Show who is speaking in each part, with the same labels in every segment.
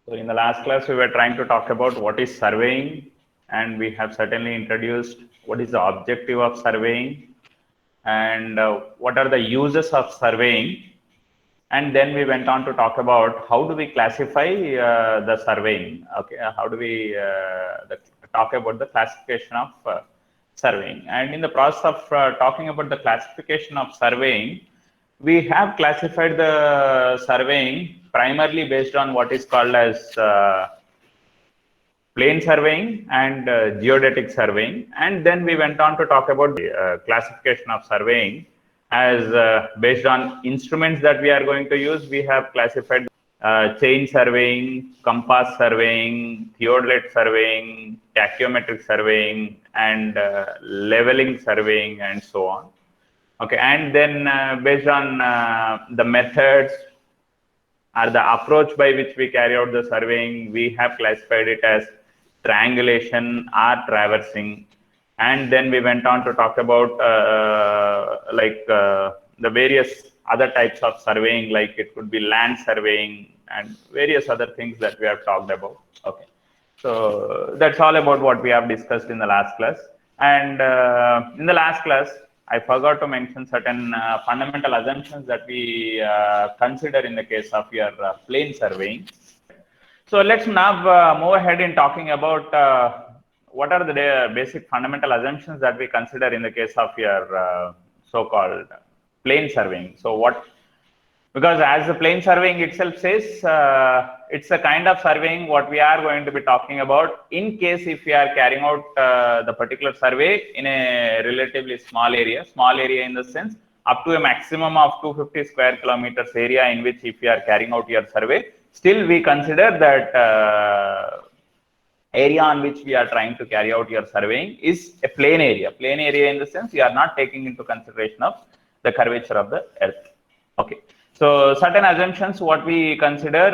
Speaker 1: So in the last class, we were trying to talk about what is surveying, and we have certainly introduced what is the objective of surveying and what are the uses of surveying. And then we went on to talk about how do we classify the surveying. Okay, how do we talk about the classification of surveying. And in the process of talking about the classification of surveying, we have classified the surveying primarily based on what is called as plane surveying and geodetic surveying. And then we went on to talk about the classification of surveying as based on instruments that we are going to use. We have classified chain surveying, compass surveying, theodolite surveying, tachyometric surveying, and leveling surveying, and so on. Okay, and then based on the methods or the approach by which we carry out the surveying, we have classified it as triangulation or traversing. And then we went on to talk about the various other types of surveying, like it could be land surveying and various other things that we have talked about. Okay, so that's all about what we have discussed in the last class. And in the last class, I forgot to mention certain fundamental assumptions that we consider in the case of your plane surveying. So let's now move ahead in talking about what are the basic fundamental assumptions that we consider in the case of your so-called plane surveying. So what, because as the plane surveying itself says, it's a kind of surveying what we are going to be talking about in case if we are carrying out the particular survey in a relatively small area in the sense up to a maximum of 250 square kilometers area, in which if you are carrying out your survey, still we consider that area on which we are trying to carry out your surveying is a plane area. Plane area in the sense you are not taking into consideration of the curvature of the earth. Okay. So certain assumptions what we consider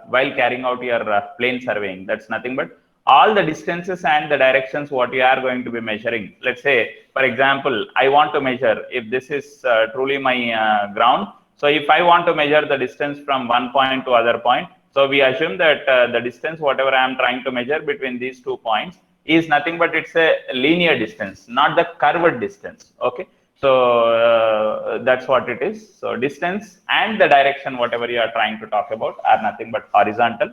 Speaker 1: while carrying out your plane surveying, that's nothing but all the distances and the directions what you are going to be measuring. Let's say, for example, I want to measure if this is truly my ground. So if I want to measure the distance from one point to other point, so we assume that the distance whatever I am trying to measure between these 2 points is nothing but it's a linear distance, not the curved distance. Okay. So that's what it is. So distance and the direction whatever you are trying to talk about are nothing but horizontal.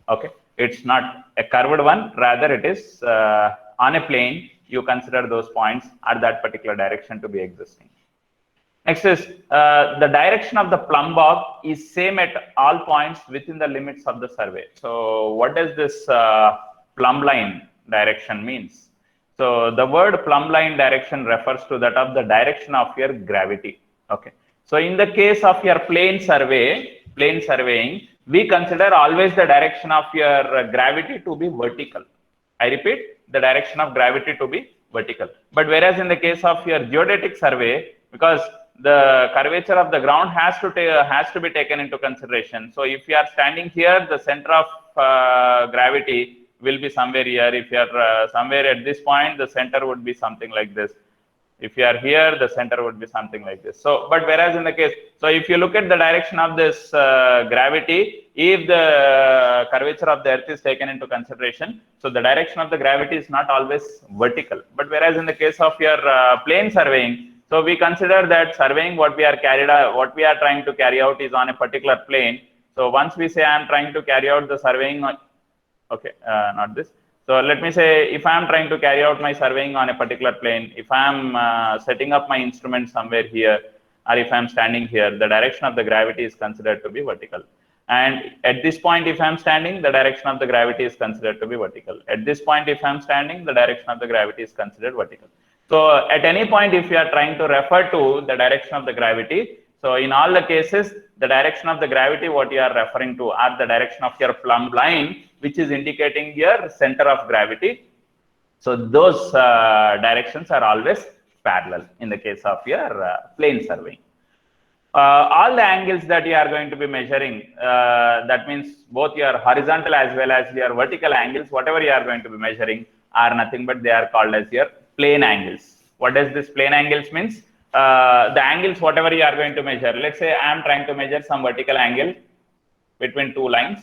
Speaker 1: Okay, it's not a curved one, rather it is on a plane. You consider those points at that particular direction to be existing. Next is the direction of the plumb bob is same at all points within the limits of the survey. So what does this plumb line direction means? So the word plumb line direction refers to that of the direction of your gravity. Okay. So in the case of your plane surveying, we consider always the direction of your gravity to be vertical. I repeat, the direction of gravity to be vertical. But whereas in the case of your geodetic survey, because the curvature of the ground has to be taken into consideration. So if you are standing here, the center of gravity will be somewhere here. If you are somewhere at this point, the center would be something like this. If you are here, the center would be something like this. So, but whereas in the case, so if you look at the direction of this gravity, if the curvature of the earth is taken into consideration, so the direction of the gravity is not always vertical. But whereas in the case of your plane surveying, so we consider that surveying what we are trying to carry out is on a particular plane. So once we say I am trying to carry out the surveying on, okay, not this. So let me say if I am trying to carry out my surveying on a particular plane, if I am setting up my instrument somewhere here, or if I am standing here, the direction of the gravity is considered to be vertical. And at this point, if I am standing, the direction of the gravity is considered to be vertical. At this point, if I am standing, the direction of the gravity is considered vertical. So at any point, if you are trying to refer to the direction of the gravity, so in all the cases, the direction of the gravity, what you are referring to are the direction of your plumb line, which is indicating your center of gravity. So those directions are always parallel in the case of your plane surveying. All the angles that you are going to be measuring, that means both your horizontal as well as your vertical angles, whatever you are going to be measuring are nothing but they are called as your plane angles. What does this plane angles means? The angles whatever you are going to measure. Let's say I am trying to measure some vertical angle between two lines.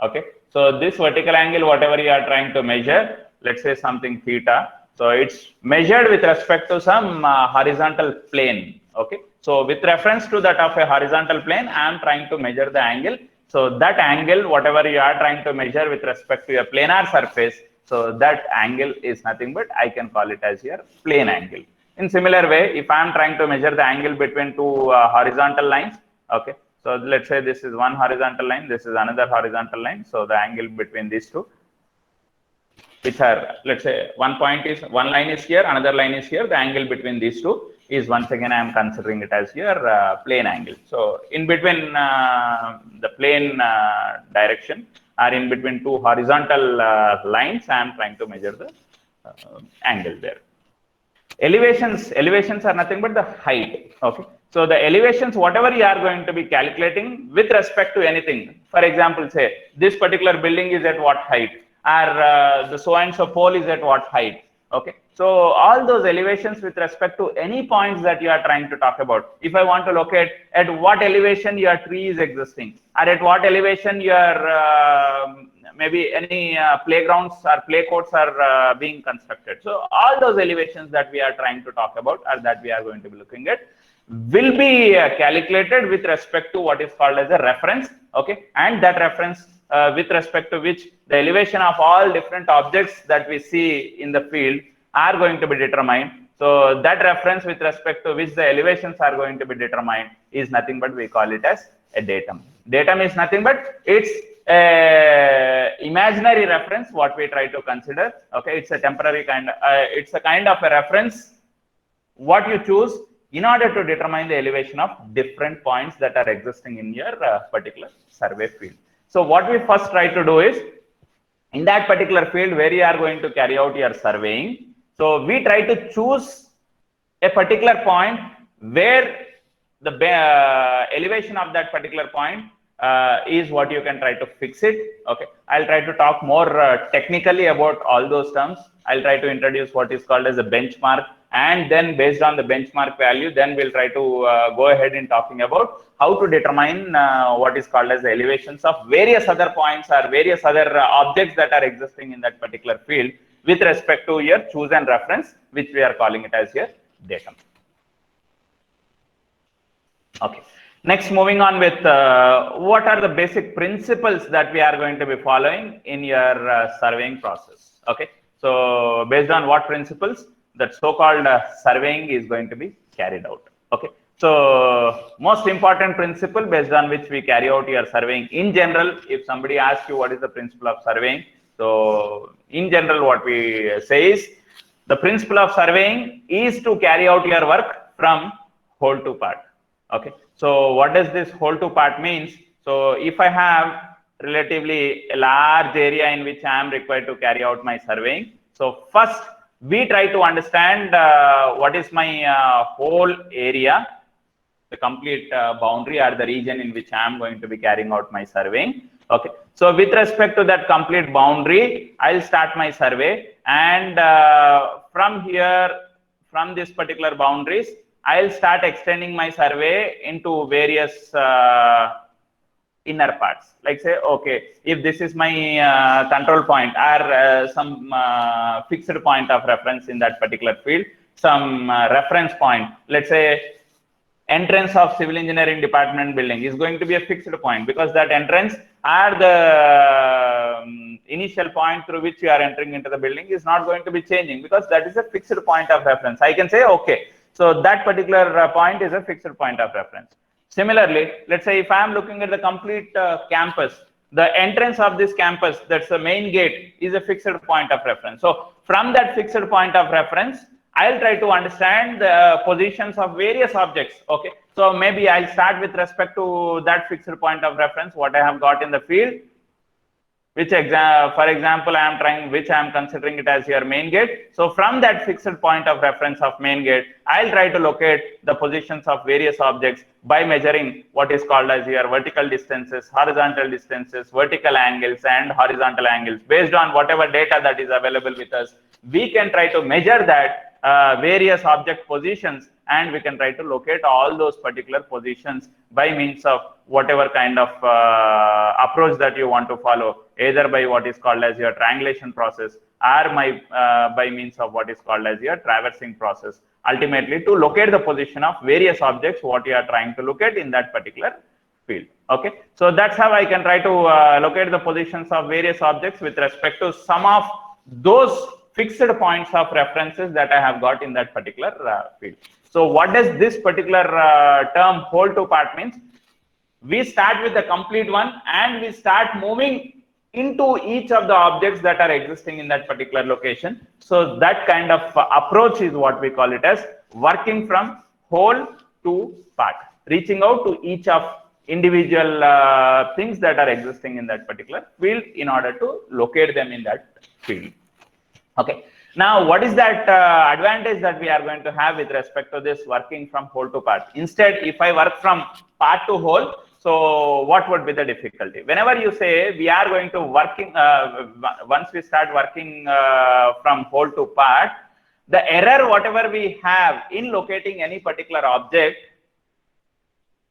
Speaker 1: Okay, so this vertical angle, whatever you are trying to measure, let's say something theta. So it's measured with respect to some horizontal plane. Okay, so with reference to that of a horizontal plane, I am trying to measure the angle. So that angle, whatever you are trying to measure with respect to a planar surface, so that angle is nothing but I can call it as your plane angle. In similar way, if I am trying to measure the angle between two horizontal lines, okay, so let's say this is one horizontal line, this is another horizontal line. So the angle between these two, which are, let's say one line is here, another line is here, the angle between these two is, once again I am considering it as your plane angle. So in between the plane direction, or in between two horizontal lines, I am trying to measure the angle there. Elevations are nothing but the height. Okay, so the elevations, whatever you are going to be calculating with respect to anything, for example, say this particular building is at what height, or the so and so pole is at what height. Okay, so all those elevations with respect to any points that you are trying to talk about, if I want to locate at what elevation your tree is existing, or at what elevation your maybe any playgrounds or play courts are being constructed. So all those elevations that we are trying to talk about, or that we are going to be looking at, will be calculated with respect to what is called as a reference. Okay, and that reference with respect to which the elevation of all different objects that we see in the field are going to be determined. So that reference with respect to which the elevations are going to be determined is nothing but we call it as a datum. Datum is nothing but it's imaginary reference what we try to consider. Okay, it's a temporary kind, it's a kind of a reference what you choose in order to determine the elevation of different points that are existing in your particular survey field. So what we first try to do is, in that particular field where you are going to carry out your surveying, so we try to choose a particular point where the elevation of that particular point is what you can try to fix it. Okay, I'll try to talk more technically about all those terms. I'll try to introduce what is called as a benchmark, and then based on the benchmark value, then we'll try to go ahead in talking about how to determine what is called as the elevations of various other points or various other objects that are existing in that particular field with respect to your chosen reference, which we are calling it as your datum. Okay. Next, moving on with what are the basic principles that we are going to be following in your surveying process. Okay, so based on what principles that so-called surveying is going to be carried out. Okay, so most important principle based on which we carry out your surveying in general. If somebody asks you what is the principle of surveying, so in general what we say is the principle of surveying is to carry out your work from whole to part. Okay, so what does this whole to part means? So if I have relatively a large area in which I am required to carry out my surveying, so first we try to understand what is my whole area, the complete boundary or the region in which I am going to be carrying out my surveying. Okay, so with respect to that complete boundary, I'll start my survey, and from here, from this particular boundaries, I'll start extending my survey into various inner parts. Like say, okay, if this is my control point or some fixed point of reference in that particular field, some reference point, let's say entrance of civil engineering department building is going to be a fixed point, because that entrance or the initial point through which you are entering into the building is not going to be changing, because that is a fixed point of reference. I can say, okay, so that particular point is a fixed point of reference. Similarly, let's say if I am looking at the complete campus, the entrance of this campus, that's the main gate, is a fixed point of reference. So from that fixed point of reference, I'll try to understand the positions of various objects. Okay, so maybe I'll start with respect to that fixed point of reference, what I have got in the field, which for example, which I am considering it as your main gate. So from that fixed point of reference of main gate, I'll try to locate the positions of various objects by measuring what is called as your vertical distances, horizontal distances, vertical angles, and horizontal angles. Based on whatever data that is available with us, we can try to measure that various object positions, and we can try to locate all those particular positions by means of whatever kind of approach that you want to follow, either by what is called as your triangulation process or by means of what is called as your traversing process, ultimately to locate the position of various objects what you are trying to locate in that particular field. Okay, so that's how I can try to locate the positions of various objects with respect to some of those fixed points of references that I have got in that particular field. So what does this particular term whole to part means? We start with the complete one and we start moving into each of the objects that are existing in that particular location. So that kind of approach is what we call it as working from whole to part, reaching out to each of individual things that are existing in that particular field in order to locate them in that field. Okay. Now, what is that advantage that we are going to have with respect to this working from whole to part? Instead, if I work from part to whole, so what would be the difficulty? Whenever you say we are going to working, once we start working from whole to part, the error whatever we have in locating any particular object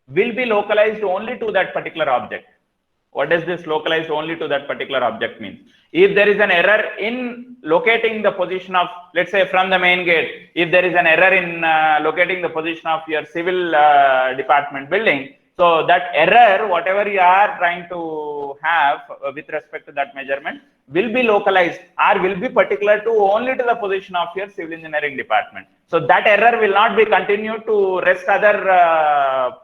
Speaker 1: will be localized only to that particular object. What does this localized only to that particular object mean? If there is an error in locating the position of, let's say from the main gate, if there is an error in locating the position of your civil department building, so that error, whatever you are trying to have with respect to that measurement, will be localized or will be particular to only to the position of your civil engineering department. So that error will not be continued to rest other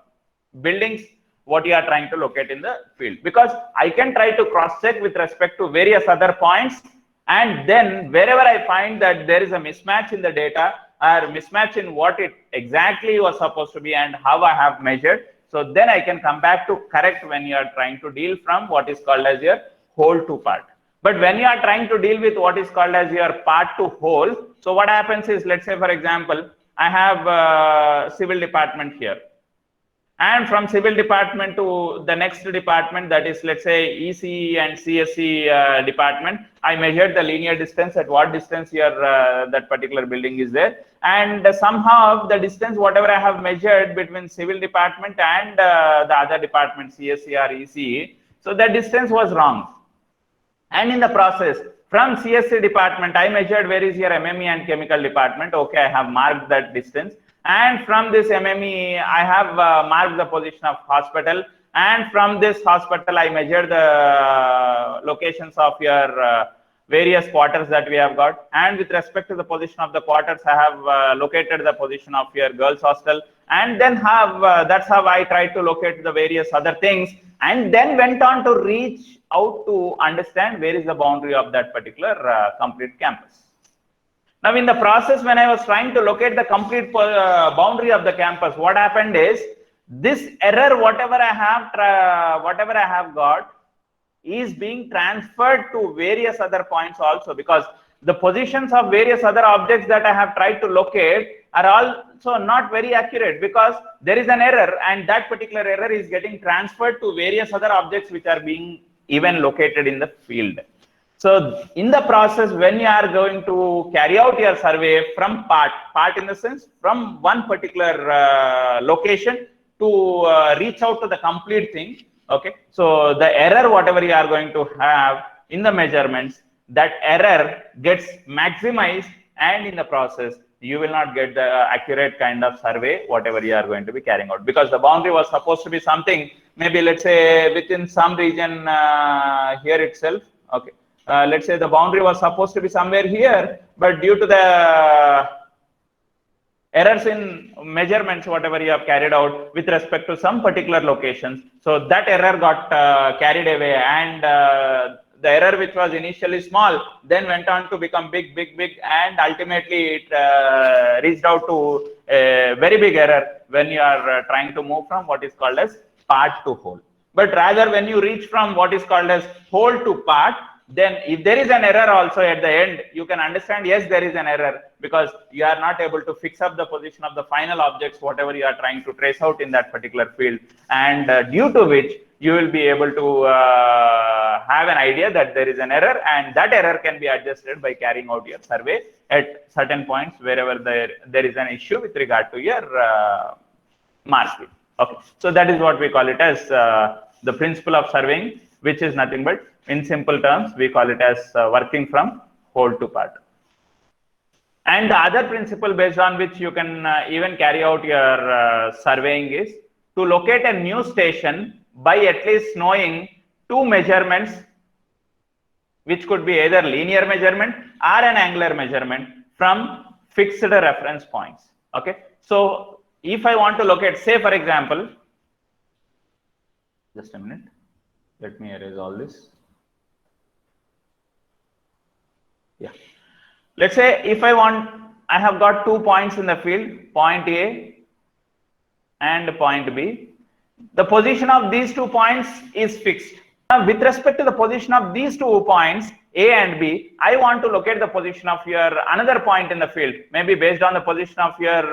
Speaker 1: buildings what you are trying to locate in the field, because I can try to cross check with respect to various other points, and then wherever I find that there is a mismatch in the data or mismatch in what it exactly was supposed to be and how I have measured, so then I can come back to correct when you are trying to deal from what is called as your whole to part. But when you are trying to deal with what is called as your part to whole, so what happens is, let's say for example, I have civil department here, and from civil department to the next department, that is, let's say ECE and CSE department, I measured the linear distance at what distance your that particular building is there, and somehow the distance whatever I have measured between civil department and the other department, CSE or ECE, so the distance was wrong. And in the process, from CSE department, I measured where is your MME and chemical department. Okay, I have marked that distance. And from this MME, I have marked the position of hospital. And from this hospital, I measured the locations of your various quarters that we have got. And with respect to the position of the quarters, I have located the position of your girls' hostel. And then that's how I tried to locate the various other things. And then went on to reach out to understand where is the boundary of that particular complete campus. Now, in the process, when I was trying to locate the complete boundary of the campus, what happened is this error, whatever I have got, is being transferred to various other points also, because the positions of various other objects that I have tried to locate are also not very accurate, because there is an error, and that particular error is getting transferred to various other objects which are being even located in the field. So in the process, when you are going to carry out your survey from part in the sense from one particular location to reach out to the complete thing, okay, so the error whatever you are going to have in the measurements, that error gets maximized, and in the process you will not get the accurate kind of survey whatever you are going to be carrying out, because the boundary was supposed to be something, maybe let's say within some region here itself, okay. Let's say the boundary was supposed to be somewhere here, but due to the errors in measurements whatever you have carried out with respect to some particular locations, so that error got carried away, and the error which was initially small then went on to become big, and ultimately it reached out to a very big error when you are trying to move from what is called as part to whole. But rather, when you reach from what is called as whole to part, then if there is an error also at the end, you can understand, yes, there is an error, because you are not able to fix up the position of the final objects whatever you are trying to trace out in that particular field, and due to which you will be able to have an idea that there is an error, and that error can be adjusted by carrying out your survey at certain points wherever there is an issue with regard to your mark sheet. Okay, so that is what we call it as the principle of surveying, which is nothing but, in simple terms, we call it as working from whole to part. And the other principle based on which you can even carry out your surveying is to locate a new station by at least knowing two measurements, which could be either linear measurement or an angular measurement from fixed reference points. Okay, so if I want to locate, say for example, just a minute, let me erase all this. Yeah, let's say if I have got 2 points in the field, point A and point B. The position of these 2 points is fixed. Now, with respect to the position of these 2 points, A and B, I want to locate the position of your another point in the field, maybe based on the position of your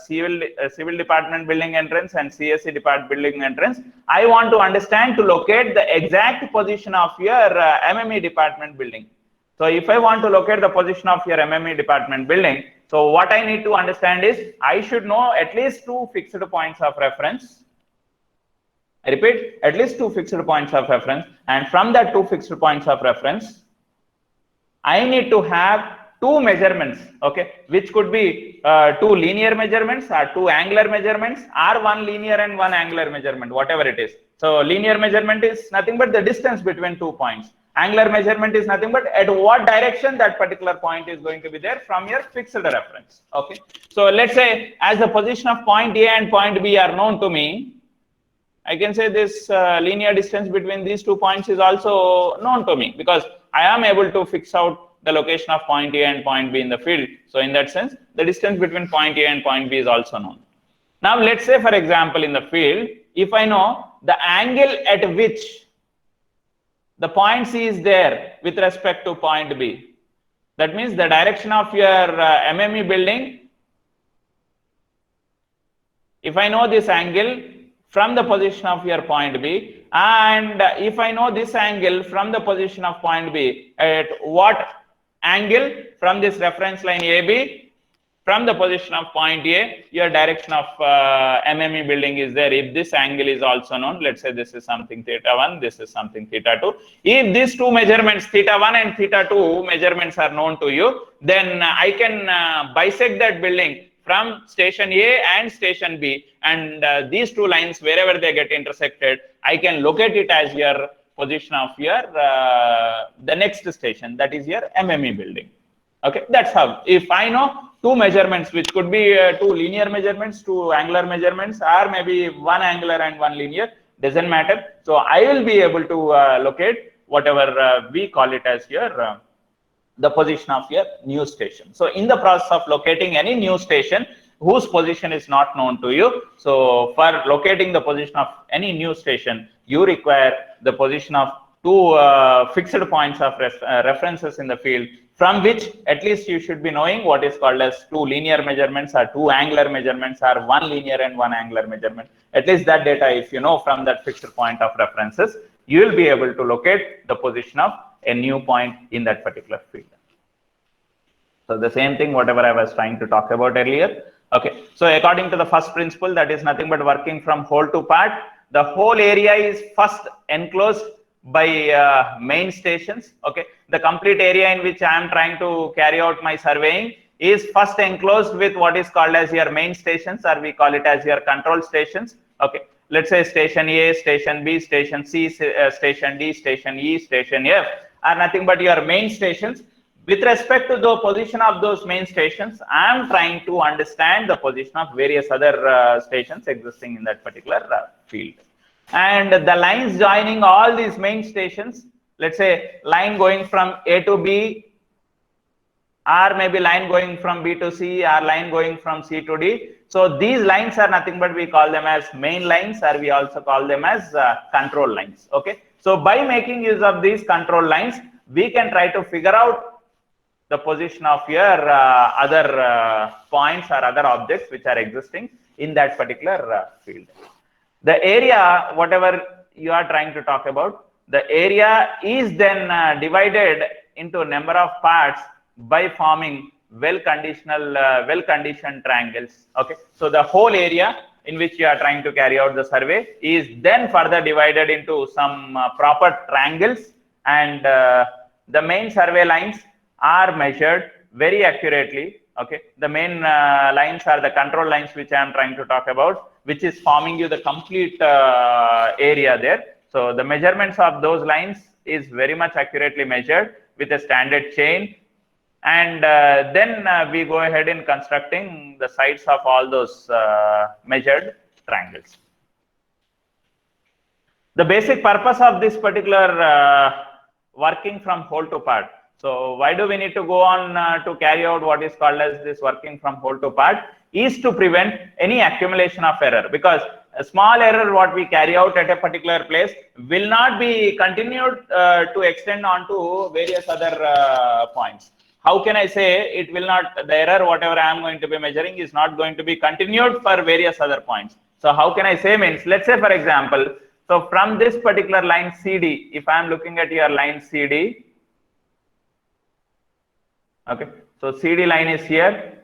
Speaker 1: civil department building entrance and CSE department building entrance. I want to understand to locate the exact position of your MME department building. So if I want to locate the position of your MME department building, so what I need to understand is I should know at least 2 fixed points of reference. I repeat, at least 2 fixed points of reference, and from that 2 fixed points of reference, I need to have 2 measurements, okay, which could be 2 linear measurements or 2 angular measurements or 1 linear and 1 angular measurement, whatever it is. So linear measurement is nothing but the distance between 2 points. Angular measurement is nothing but at what direction that particular point is going to be there from your fixed reference. Okay, so let's say as the position of point A and point B are known to me, I can say this linear distance between these 2 points is also known to me, because I am able to fix out the location of point A and point B in the field. So in that sense, the distance between point A and point B is also known. Now let's say, for example, in the field, if I know the angle at which the point C is there with respect to point B, that means the direction of your MME building, if I know this angle from the position of your point B, and if I know this angle from the position of point B, at what angle from this reference line AB from the position of point A, your direction of MME building is there. If this angle is also known, let's say this is something theta1, this is something theta2. If these 2 measurements, theta1 and theta2 measurements are known to you, then I can bisect that building from station A and station B, and these 2 lines, wherever they get intersected, I can locate it as your position of your the next station, that is your MME building. Okay, that's how. If I know 2 measurements, which could be 2 linear measurements, 2 angular measurements, or maybe 1 angular and 1 linear, doesn't matter. So I will be able to locate whatever we call it as your the position of your new station. So in the process of locating any new station whose position is not known to you, so for locating the position of any new station, you require the position of 2 fixed points of references in the field, from which at least you should be knowing what is called as 2 linear measurements or 2 angular measurements or 1 linear and 1 angular measurement. At least that data, if you know from that fixed point of references, you will be able to locate the position of a new point in that particular field. So the same thing, whatever I was trying to talk about earlier. Okay, so according to the first principle, that is nothing but working from whole to part, the whole area is first enclosed by main stations. Okay, the complete area in which I am trying to carry out my surveying is first enclosed with what is called as your main stations, or we call it as your control stations. Okay, let's say station A, station B, station C, station D, station E, station F are nothing but your main stations. With respect to the position of those main stations, I am trying to understand the position of various other stations existing in that particular field. And the lines joining all these main stations, let's say line going from A to B, or maybe line going from B to C, or line going from C to D. So these lines are nothing but we call them as main lines, or we also call them as control lines. Okay, so by making use of these control lines, we can try to figure out the position of your other points or other objects which are existing in that particular field. The area, whatever you are trying to talk about, the area is then divided into a number of parts by forming well-conditioned triangles. Okay, so the whole area in which you are trying to carry out the survey is then further divided into some proper triangles, and the main survey lines are measured very accurately. Okay, the main lines are the control lines which I am trying to talk about, which is forming you the complete area there. So the measurements of those lines is very much accurately measured with a standard chain, and then we go ahead in constructing the sides of all those measured triangles. The basic purpose of this particular working from whole to part. So why do we need to go on to carry out what is called as this working from whole to part, is to prevent any accumulation of error, because a small error what we carry out at a particular place will not be continued to extend on to various other points. How can I say it will not, the error whatever I am going to be measuring is not going to be continued for various other points? So how can I say means, let's say for example, so from this particular line CD, if I am looking at your line CD, okay, so CD line is here.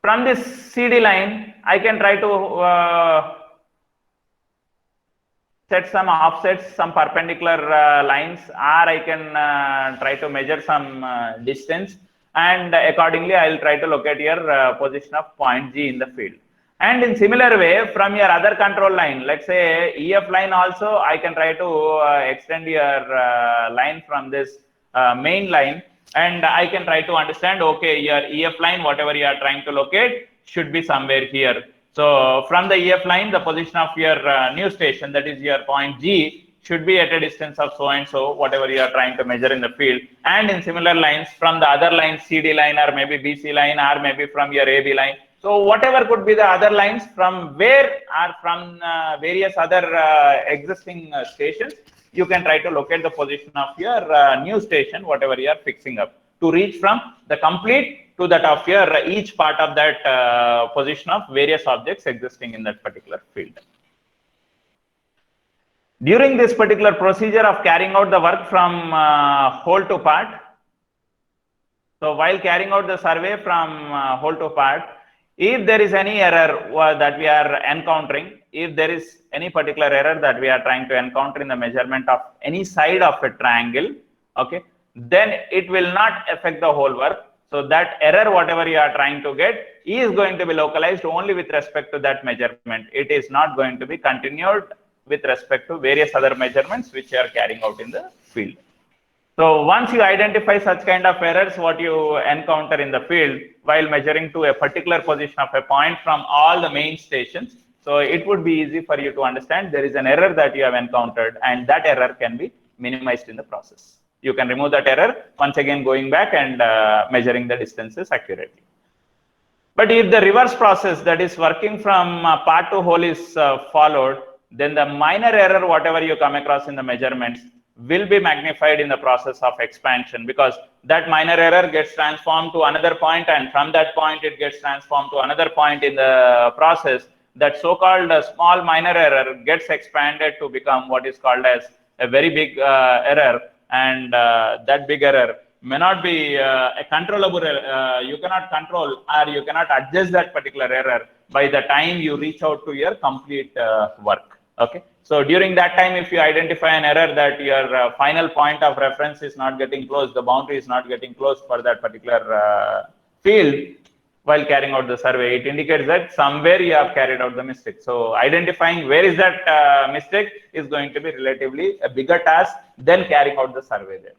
Speaker 1: From this CD line, I can try to set some offsets, some perpendicular lines, or I can try to measure some distance, and accordingly I will try to locate your position of point G in the field. And in similar way, from your other control line, let's say EF line also, I can try to extend your line from this main line, and I can try to understand, okay, your EF line, whatever you are trying to locate, should be somewhere here. So from the EF line, the position of your new station, that is your point G, should be at a distance of so and so, whatever you are trying to measure in the field. And in similar lines, from the other line, CD line, or maybe BC line, or maybe from your AB line. So whatever could be the other lines, from where or from various other existing stations, you can try to locate the position of your new station, whatever you are fixing up, to reach from the complete to that of your each part of that position of various objects existing in that particular field. During this particular procedure of carrying out the work from whole to part, so while carrying out the survey from whole to part, if there is any error that we are encountering, if there is any particular error that we are trying to encounter in the measurement of any side of a triangle, okay, then it will not affect the whole work. So that error whatever you are trying to get is going to be localized only with respect to that measurement. It is not going to be continued with respect to various other measurements which you are carrying out in the field. So once you identify such kind of errors what you encounter in the field while measuring to a particular position of a point from all the main stations, so it would be easy for you to understand there is an error that you have encountered, and that error can be minimized in the process. You can remove that error, once again going back and measuring the distances accurately. But if the reverse process, that is working from part to whole, is followed, then the minor error whatever you come across in the measurements will be magnified in the process of expansion, because that minor error gets transformed to another point, and from that point it gets transformed to another point in the process. That so-called small minor error gets expanded to become what is called as a very big error, and that big error may not be a controllable, you cannot control or you cannot adjust that particular error by the time you reach out to your complete work. Okay, so during that time, if you identify an error that your final point of reference is not getting close, the boundary is not getting close for that particular field while carrying out the survey, it indicates that somewhere you have carried out the mistake. So identifying where is that mistake is going to be relatively a bigger task than carrying out the survey there.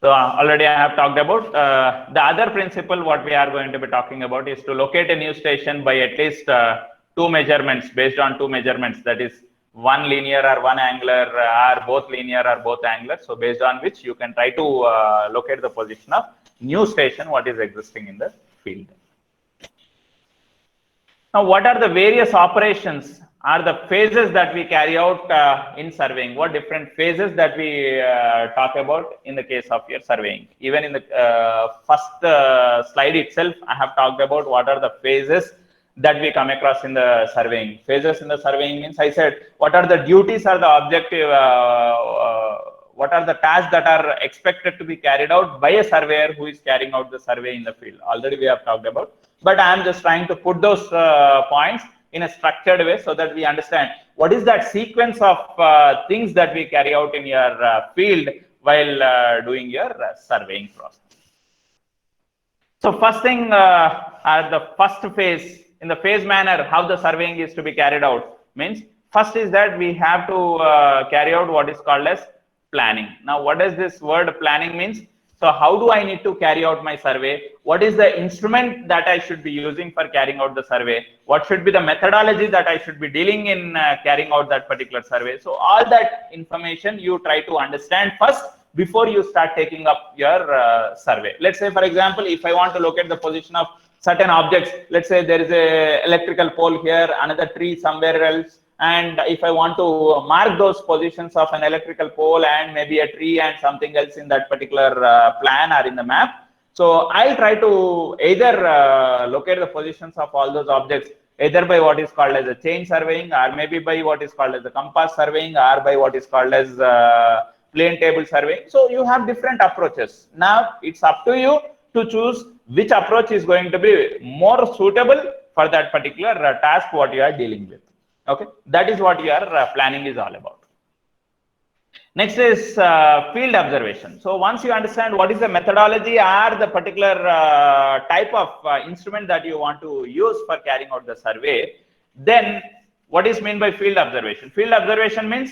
Speaker 1: So already I have talked about the other principle. What we are going to be talking about is to locate a new station by at least two measurements, based on two measurements, that is one linear or one angular, or both linear or both angular. So based on which you can try to locate the position of new station what is existing in the field. Now, what are the various operations or the phases that we carry out in surveying? What different phases that we talk about in the case of your surveying? Even in the first slide itself, I have talked about what are the phases that we come across in the surveying. Phases in the surveying means, I said, what are the duties or the objective, what are the tasks that are expected to be carried out by a surveyor who is carrying out the survey in the field. Already we have talked about, but I am just trying to put those points in a structured way so that we understand what is that sequence of things that we carry out in your field while doing your surveying process. So first thing, at the first phase, in the phase manner, how the surveying is to be carried out means, first is that we have to carry out what is called as planning. Now, what does this word planning means? So how do I need to carry out my survey? What is the instrument that I should be using for carrying out the survey? What should be the methodology that I should be dealing in carrying out that particular survey? So all that information you try to understand first before you start taking up your survey. Let's say, for example, if I want to locate the position of certain objects, let's say there is a electrical pole here, another tree somewhere else, and if I want to mark those positions of an electrical pole and maybe a tree and something else in that particular plan or in the map, so I'll try to either locate the positions of all those objects either by what is called as a chain surveying, or maybe by what is called as a compass surveying, or by what is called as plane table surveying. So you have different approaches. Now it's up to you to choose which approach is going to be more suitable for that particular task what you are dealing with. Okay, that is what your planning is all about. Next is field observation. So once you understand what is the methodology or the particular type of instrument that you want to use for carrying out the survey, then what is meant by field observation? Field observation means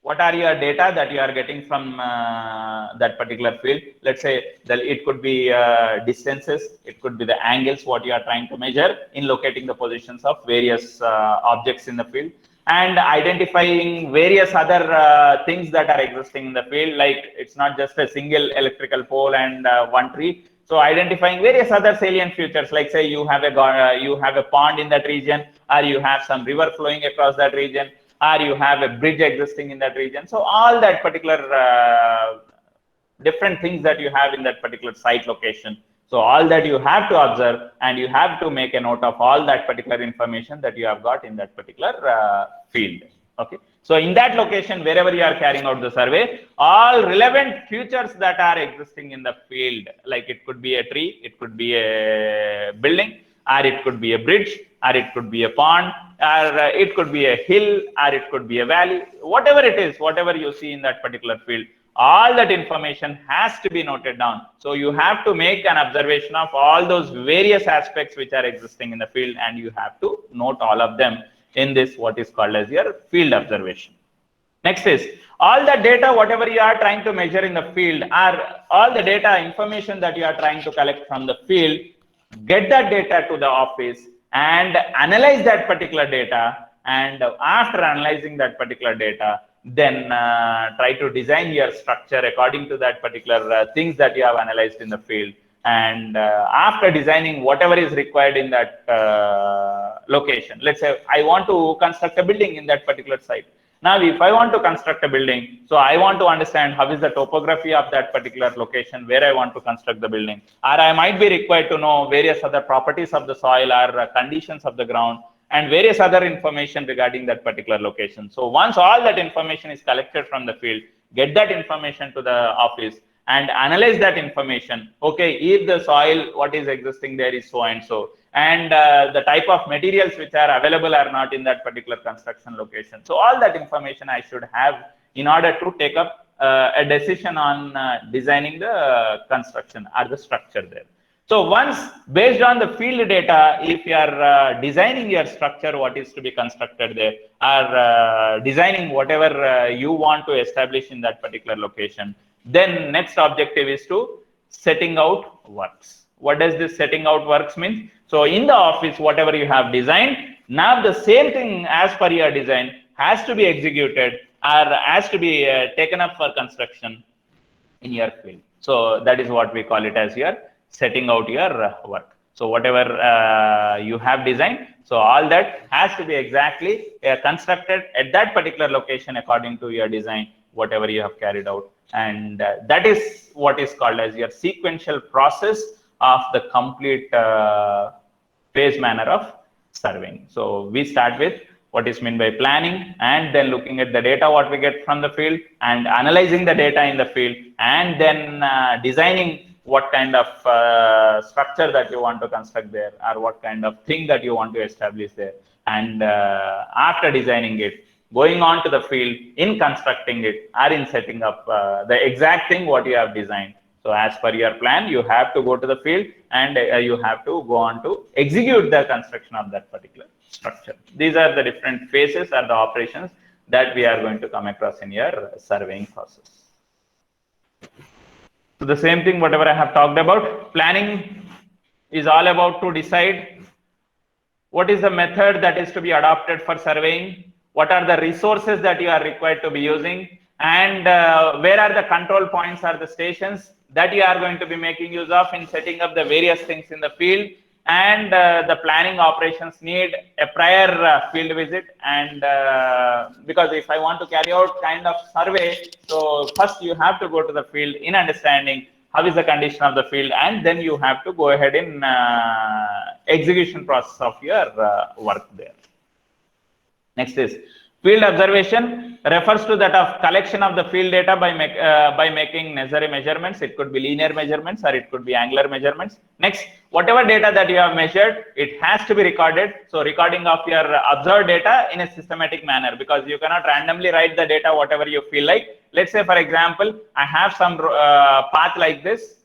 Speaker 1: what are your data that you are getting from that particular field. Let's say that it could be distances, it could be the angles what you are trying to measure in locating the positions of various objects in the field, and identifying various other things that are existing in the field. Like it's not just a single electrical pole and one tree. So identifying various other salient features, like say you have a pond in that region, or you have some river flowing across that region, or you have a bridge existing in that region. So all that particular different things that you have in that particular site location. So all that you have to observe, and you have to make a note of all that particular information that you have got in that particular field. Okay. So in that location, wherever you are carrying out the survey, all relevant features that are existing in the field, like it could be a tree, it could be a building, or it could be a bridge, or it could be a pond, or it could be a hill, or it could be a valley, whatever it is, whatever you see in that particular field, all that information has to be noted down. So you have to make an observation of all those various aspects which are existing in the field, and you have to note all of them in this what is called as your field observation. Next is all the data, whatever you are trying to measure in the field, or all the data information that you are trying to collect from the field, get that data to the office and analyze that particular data. And after analyzing that particular data, then try to design your structure according to that particular things that you have analyzed in the field. And after designing whatever is required in that location, let's say I want to construct a building in that particular site. Now, if I want to construct a building, so I want to understand how is the topography of that particular location where I want to construct the building, or I might be required to know various other properties of the soil or conditions of the ground and various other information regarding that particular location. So once all that information is collected from the field, get that information to the office and analyze that information. Okay, if the soil, what is existing there is so and so, and the type of materials which are available are not in that particular construction location. So all that information I should have in order to take up a decision on designing the construction or the structure there. So once based on the field data, if you are designing your structure, what is to be constructed there, or designing whatever you want to establish in that particular location, then next objective is to setting out works. What does this setting out works mean? So in the office, whatever you have designed, now the same thing as per your design has to be executed or has to be taken up for construction in your field. So that is what we call it as your setting out your work. So whatever you have designed, so all that has to be exactly constructed at that particular location according to your design, whatever you have carried out. And that is what is called as your sequential process of the complete phase manner of surveying. So we start with what is meant by planning, and then looking at the data what we get from the field, and analyzing the data in the field, and then designing what kind of structure that you want to construct there, or what kind of thing that you want to establish there. And after designing it, going on to the field in constructing it or in setting up the exact thing what you have designed. So as per your plan, you have to go to the field, and you have to go on to execute the construction of that particular structure. These are the different phases or the operations that we are going to come across in your surveying process. So the same thing, whatever I have talked about, planning is all about to decide what is the method that is to be adopted for surveying, what are the resources that you are required to be using, and where are the control points or the stations that you are going to be making use of in setting up the various things in the field. And the planning operations need a prior field visit, and because if I want to carry out kind of survey, so first you have to go to the field in understanding how is the condition of the field, and then you have to go ahead in execution process of your work there. Next is field observation, refers to that of collection of the field data by making necessary measurements. It could be linear measurements or it could be angular measurements. Next, whatever data that you have measured, it has to be recorded. So recording of your observed data in a systematic manner, because you cannot randomly write the data whatever you feel like. Let's say, for example, I have some path like this,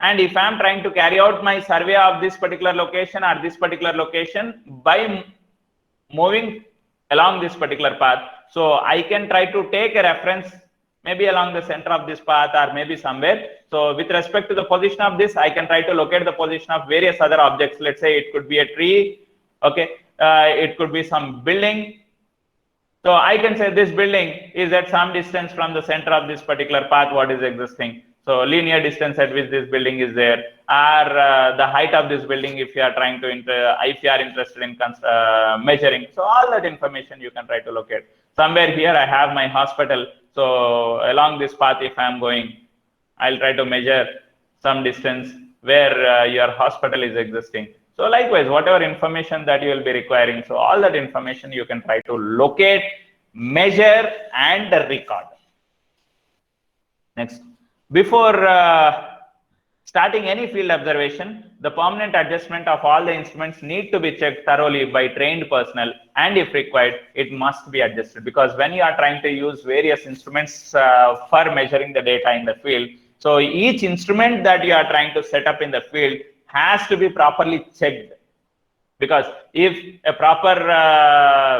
Speaker 1: and if I am trying to carry out my survey of this particular location or this particular location by moving along this particular path, so I can try to take a reference maybe along the center of this path or maybe somewhere. So with respect to the position of this, I can try to locate the position of various other objects. Let's say it could be a tree, okay, it could be some building. So I can say this building is at some distance from the center of this particular path what is existing. So linear distance at which this building is there, or the height of this building if you are trying to if you are interested in measuring. So all that information you can try to locate. Somewhere here I have my hospital. So along this path if I am going, I'll try to measure some distance where your hospital is existing. So likewise, whatever information that you will be requiring, so all that information you can try to locate, measure, and record. Next. Before starting any field observation, the permanent adjustment of all the instruments need to be checked thoroughly by trained personnel, and if required, it must be adjusted, because when you are trying to use various instruments for measuring the data in the field, so each instrument that you are trying to set up in the field has to be properly checked, because if a proper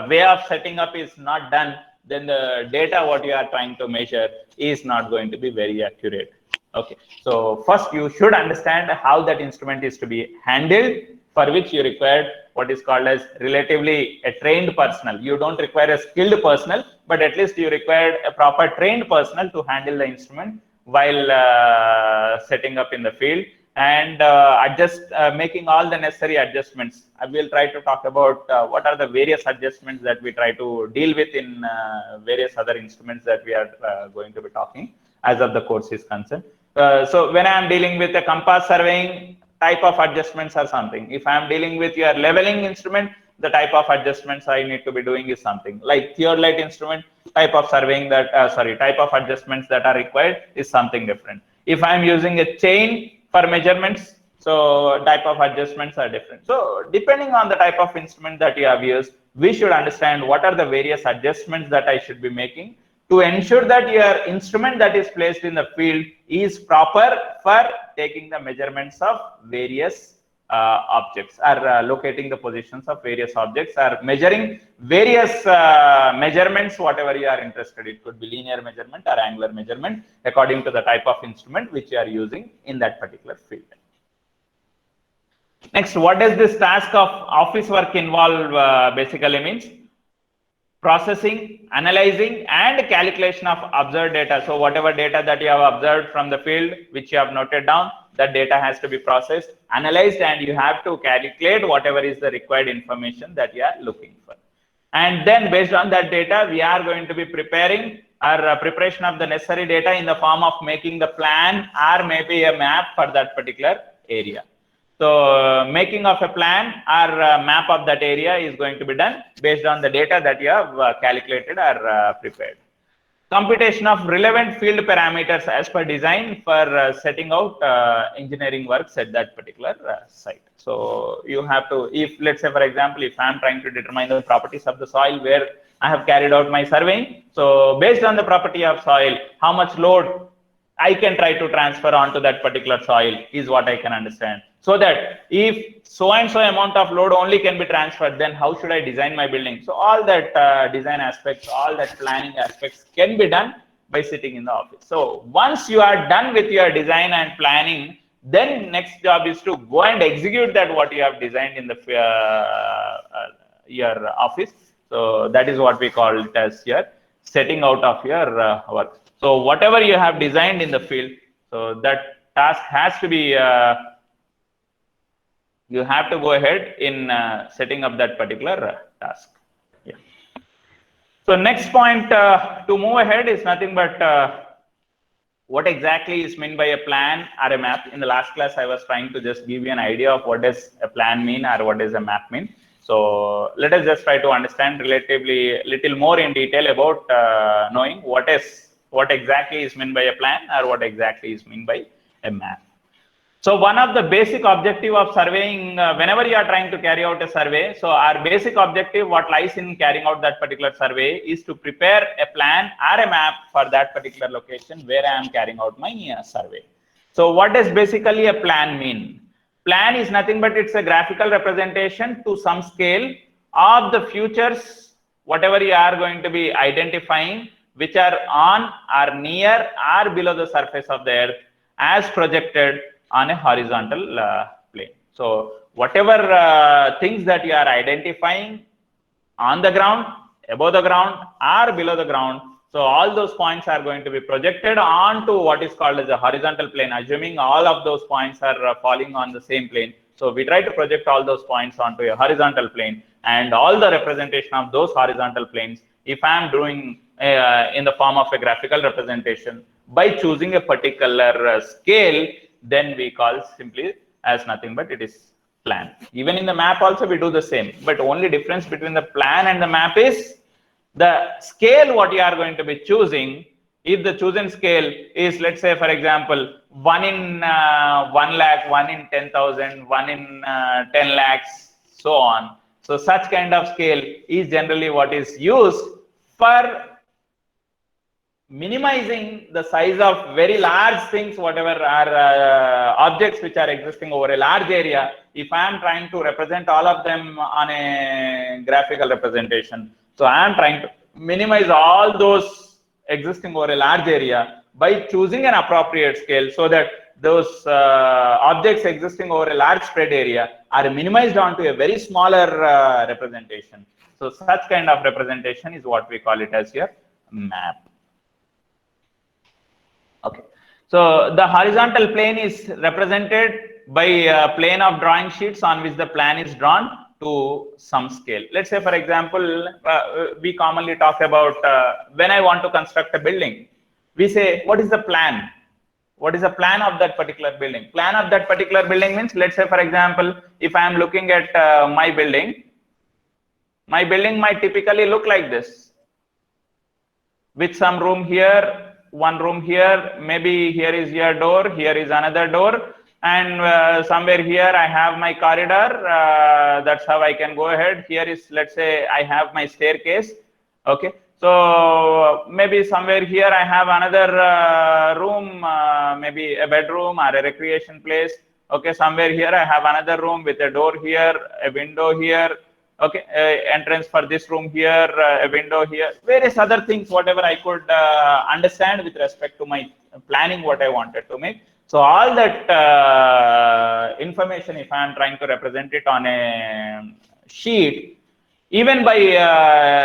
Speaker 1: way of setting up is not done, then the data what you are trying to measure is not going to be very accurate. Okay, so first you should understand how that instrument is to be handled, for which you require what is called as relatively a trained personnel. You don't require a skilled personnel, but at least you require a proper trained personnel to handle the instrument while setting up in the field, and making all the necessary adjustments. I will try to talk about what are the various adjustments that we try to deal with in various other instruments that we are going to be talking as of the course is concerned. So when I am dealing with a compass surveying, type of adjustments or something. If I am dealing with your leveling instrument, the type of adjustments I need to be doing is something like theodolite instrument, type of surveying that type of adjustments that are required is something different. If I am using a chain for measurements, so type of adjustments are different. So depending on the type of instrument that you have used, we should understand what are the various adjustments that I should be making to ensure that your instrument that is placed in the field is proper for taking the measurements of various objects, or locating the positions of various objects, or measuring various measurements, whatever you are interested. It could be linear measurement or angular measurement according to the type of instrument which you are using in that particular field. Next, what does this task of office work involve basically means? Processing, analyzing, and calculation of observed data. So whatever data that you have observed from the field, which you have noted down, that data has to be processed, analyzed, and you have to calculate whatever is the required information that you are looking for. And then based on that data, we are going to be preparing our preparation of the necessary data in the form of making the plan or maybe a map for that particular area. So making of a plan or map of that area is going to be done based on the data that you have calculated or prepared. Computation of relevant field parameters as per design for setting out engineering works at that particular site. So you have to, if let's say for example, if I'm trying to determine the properties of the soil where I have carried out my surveying, so based on the property of soil, how much load I can try to transfer onto that particular soil is what I can understand. So that if so and so amount of load only can be transferred, then how should I design my building? So all that design aspects, all that planning aspects can be done by sitting in the office. So once you are done with your design and planning, then next job is to go and execute that what you have designed in the your office. So that is what we call it as your setting out of your work. So whatever you have designed in the field, so that task has to be, you have to go ahead in setting up that particular task. Yeah. So next point to move ahead is nothing but what exactly is meant by a plan or a map. In the last class, I was trying to just give you an idea of what does a plan mean or what does a map mean. So let us just try to understand relatively little more in detail about knowing what exactly is meant by a plan or what exactly is meant by a map. So one of the basic objective of surveying, whenever you are trying to carry out a survey, so our basic objective, what lies in carrying out that particular survey, is to prepare a plan or a map for that particular location where I am carrying out my survey. So what does basically a plan mean? Plan is nothing but it's a graphical representation to some scale of the features, whatever you are going to be identifying, which are on or near or below the surface of the earth as projected on a horizontal plane. So whatever things that you are identifying on the ground, above the ground or below the ground, so all those points are going to be projected onto what is called as a horizontal plane, assuming all of those points are falling on the same plane. So we try to project all those points onto a horizontal plane, and all the representation of those horizontal planes, if I am doing in the form of a graphical representation by choosing a particular scale, then we call simply as nothing but it is plan. Even in the map also we do the same, but only difference between the plan and the map is the scale what you are going to be choosing. If the chosen scale is, let's say for example, 1 in 1 lakh, 1 in 10,000, 1 in 10 lakhs, so on. So such kind of scale is generally what is used for minimizing the size of very large things, whatever are objects which are existing over a large area. If I am trying to represent all of them on a graphical representation, so I am trying to minimize all those existing over a large area by choosing an appropriate scale, so that those objects existing over a large spread area are minimized onto a very smaller representation. So such kind of representation is what we call it as your map. Okay, so the horizontal plane is represented by a plane of drawing sheets on which the plan is drawn to some scale. Let's say for example, we commonly talk about when I want to construct a building, we say what is the plan? What is the plan of that particular building? Plan of that particular building means, let's say for example, if I am looking at my building might typically look like this, with some room here, one room here, maybe here is your door, here is another door, and somewhere here I have my corridor. That's how I can go ahead. Here is, let's say I have my staircase. Okay, so maybe somewhere here I have another room, maybe a bedroom or a recreation place. Okay, somewhere here I have another room with a door here, a window here. Okay, entrance for this room here, a window here, various other things, whatever I could understand with respect to my planning, what I wanted to make. So all that information, if I am trying to represent it on a sheet, even by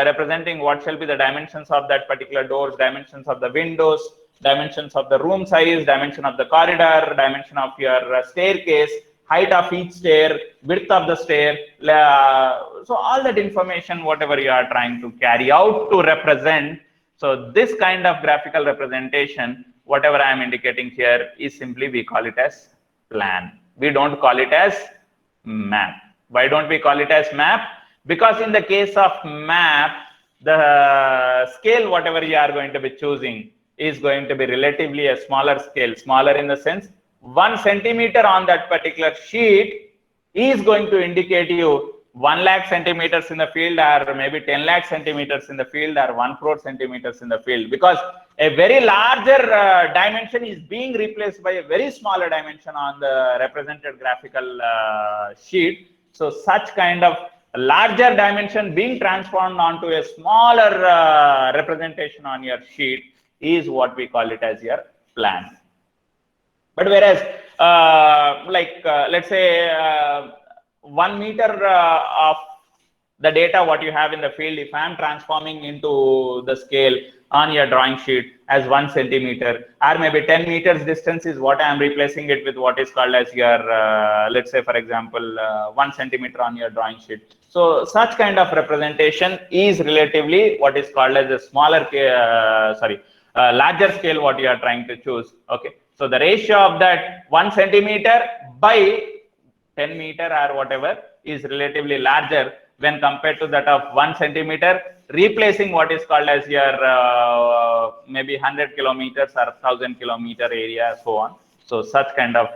Speaker 1: representing what shall be the dimensions of that particular doors, dimensions of the windows, dimensions of the room size, dimension of the corridor, dimension of your staircase, height of each stair, width of the stair. So all that information, whatever you are trying to carry out to represent. So this kind of graphical representation, whatever I am indicating here, is simply we call it as plan. We don't call it as map. Why don't we call it as map? Because in the case of map, the scale whatever you are going to be choosing is going to be relatively a smaller scale, smaller in the sense 1 centimeter on that particular sheet is going to indicate you 1 lakh centimeters in the field, or maybe 10 lakh centimeters in the field, or 1 crore centimeters in the field, because a very larger dimension is being replaced by a very smaller dimension on the represented graphical sheet. So such kind of larger dimension being transformed onto a smaller representation on your sheet is what we call it as your plan. But whereas let's say 1 meter of the data what you have in the field, if I am transforming into the scale on your drawing sheet as 1 centimeter, or maybe 10 meters distance is what I am replacing it with what is called as your let's say for example 1 centimeter on your drawing sheet. So such kind of representation is relatively what is called as a smaller larger scale what you are trying to choose. Okay, so the ratio of that 1 centimeter by 10 meter or whatever is relatively larger when compared to that of 1 centimeter, replacing what is called as your maybe 100 kilometers or 1000 kilometer area, so on. So such kind of